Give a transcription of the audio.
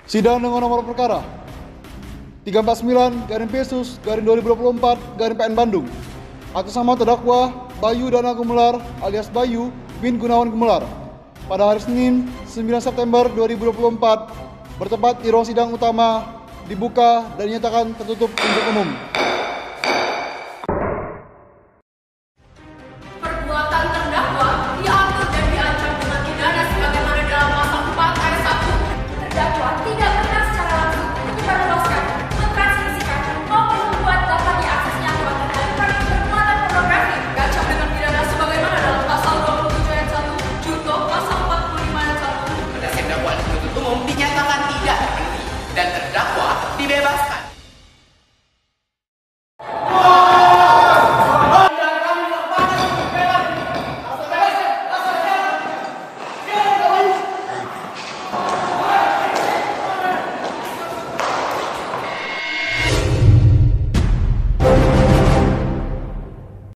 Sidang dengan nomor perkara 349-2024-PN Bandung atas nama terdakwa Bayu Dana Gumelar alias Bayu bin Gunawan Gumelar pada hari Senin 9 September 2024 bertempat di ruang sidang utama dibuka dan dinyatakan tertutup untuk umum.